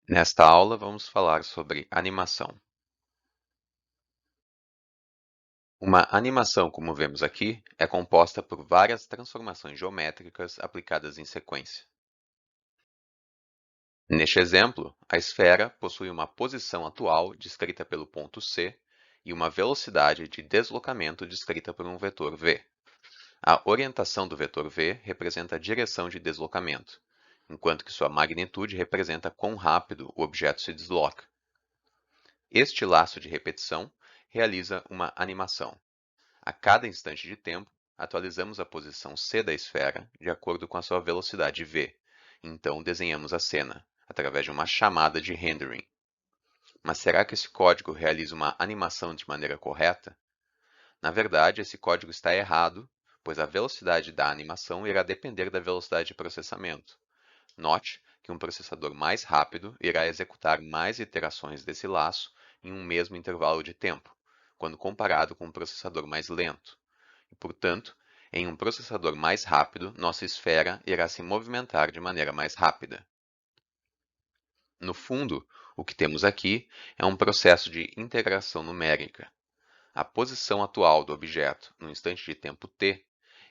Nesta aula, vamos falar sobre animação. Uma animação, como vemos aqui, é composta por várias transformações geométricas aplicadas em sequência. Neste exemplo, a esfera possui uma posição atual descrita pelo ponto C e uma velocidade de deslocamento descrita por um vetor v. A orientação do vetor v representa a direção de deslocamento, enquanto que sua magnitude representa quão rápido o objeto se desloca. Este laço de repetição realiza uma animação. A cada instante de tempo, atualizamos a posição C da esfera de acordo com a sua velocidade v. Então, desenhamos a cena, através de uma chamada de rendering. Mas será que esse código realiza uma animação de maneira correta? Na verdade, esse código está errado, pois a velocidade da animação irá depender da velocidade de processamento. Note que um processador mais rápido irá executar mais iterações desse laço em um mesmo intervalo de tempo, quando comparado com um processador mais lento. E, portanto, em um processador mais rápido, nossa esfera irá se movimentar de maneira mais rápida. No fundo, o que temos aqui é um processo de integração numérica. A posição atual do objeto no instante de tempo t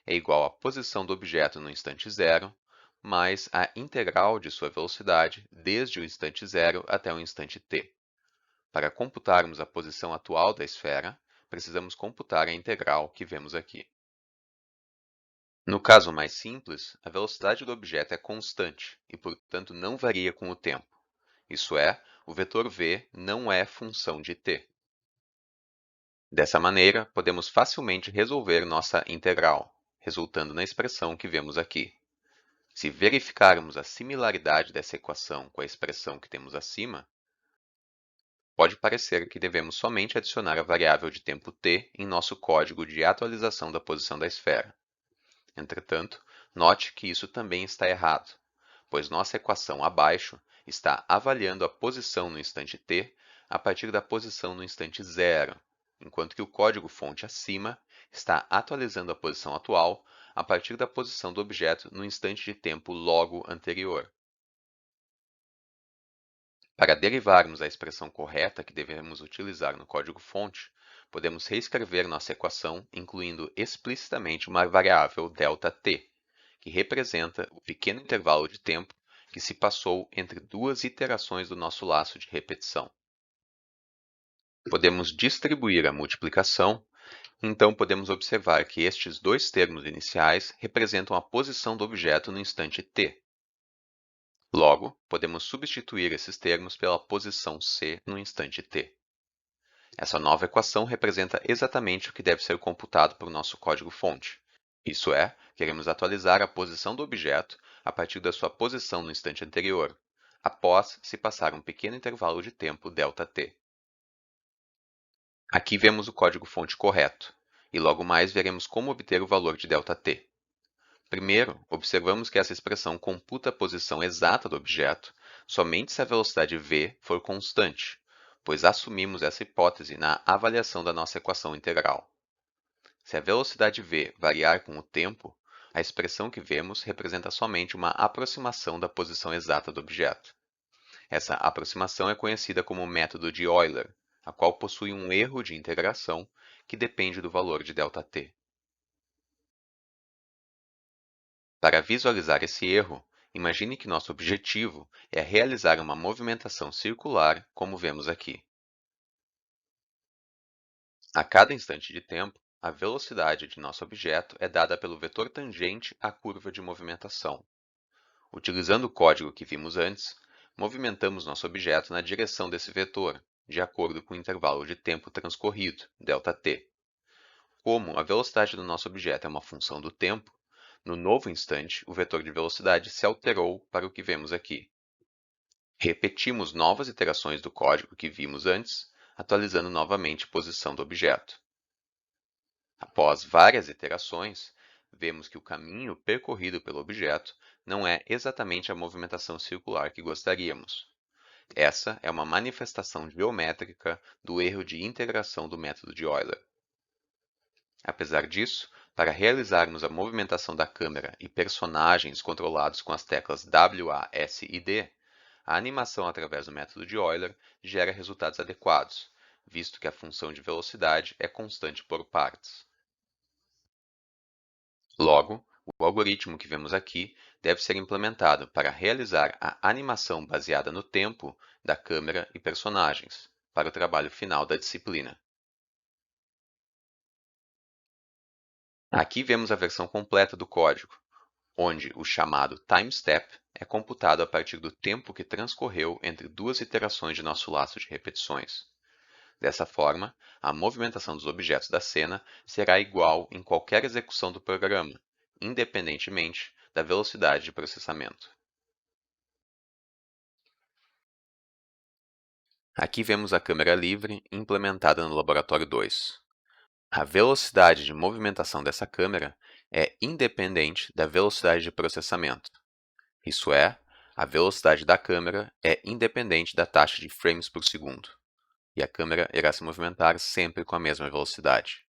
é igual à posição do objeto no instante zero, mais a integral de sua velocidade desde o instante zero até o instante t. Para computarmos a posição atual da esfera, precisamos computar a integral que vemos aqui. No caso mais simples, a velocidade do objeto é constante e, portanto, não varia com o tempo. Isso é, o vetor v não é função de t. Dessa maneira, podemos facilmente resolver nossa integral, resultando na expressão que vemos aqui. Se verificarmos a similaridade dessa equação com a expressão que temos acima, pode parecer que devemos somente adicionar a variável de tempo t em nosso código de atualização da posição da esfera. Entretanto, note que isso também está errado, pois nossa equação abaixo está avaliando a posição no instante t a partir da posição no instante zero, enquanto que o código-fonte acima está atualizando a posição atual a partir da posição do objeto no instante de tempo logo anterior. Para derivarmos a expressão correta que devemos utilizar no código-fonte, podemos reescrever nossa equação incluindo explicitamente uma variável ΔT, que representa o pequeno intervalo de tempo que se passou entre duas iterações do nosso laço de repetição. Podemos distribuir a multiplicação, então podemos observar que estes dois termos iniciais representam a posição do objeto no instante t. Logo, podemos substituir esses termos pela posição c no instante t. Essa nova equação representa exatamente o que deve ser computado por nosso código-fonte. Isso é, queremos atualizar a posição do objeto a partir da sua posição no instante anterior, após se passar um pequeno intervalo de tempo ΔT. Aqui vemos o código-fonte correto, e logo mais veremos como obter o valor de ΔT. Primeiro, observamos que essa expressão computa a posição exata do objeto somente se a velocidade v for constante, pois assumimos essa hipótese na avaliação da nossa equação integral. Se a velocidade v variar com o tempo, a expressão que vemos representa somente uma aproximação da posição exata do objeto. Essa aproximação é conhecida como o método de Euler, a qual possui um erro de integração que depende do valor de ΔT. Para visualizar esse erro, imagine que nosso objetivo é realizar uma movimentação circular, como vemos aqui. A cada instante de tempo, a velocidade de nosso objeto é dada pelo vetor tangente à curva de movimentação. Utilizando o código que vimos antes, movimentamos nosso objeto na direção desse vetor, de acordo com o intervalo de tempo transcorrido, ΔT. Como a velocidade do nosso objeto é uma função do tempo, no novo instante, o vetor de velocidade se alterou para o que vemos aqui. Repetimos novas iterações do código que vimos antes, atualizando novamente a posição do objeto. Após várias iterações, vemos que o caminho percorrido pelo objeto não é exatamente a movimentação circular que gostaríamos. Essa é uma manifestação geométrica do erro de integração do método de Euler. Apesar disso, para realizarmos a movimentação da câmera e personagens controlados com as teclas W, A, S e D, A animação através do método de Euler gera resultados adequados, visto que a função de velocidade é constante por partes. Logo, o algoritmo que vemos aqui deve ser implementado para realizar a animação baseada no tempo da câmera e personagens, para o trabalho final da disciplina. Aqui vemos a versão completa do código, onde o chamado time step é computado a partir do tempo que transcorreu entre duas iterações de nosso laço de repetições. Dessa forma, a movimentação dos objetos da cena será igual em qualquer execução do programa, independentemente da velocidade de processamento. Aqui vemos a câmera livre implementada no Laboratório 2. A velocidade de movimentação dessa câmera é independente da velocidade de processamento. Isso é, a velocidade da câmera é independente da taxa de frames por segundo, e a câmera irá se movimentar sempre com a mesma velocidade.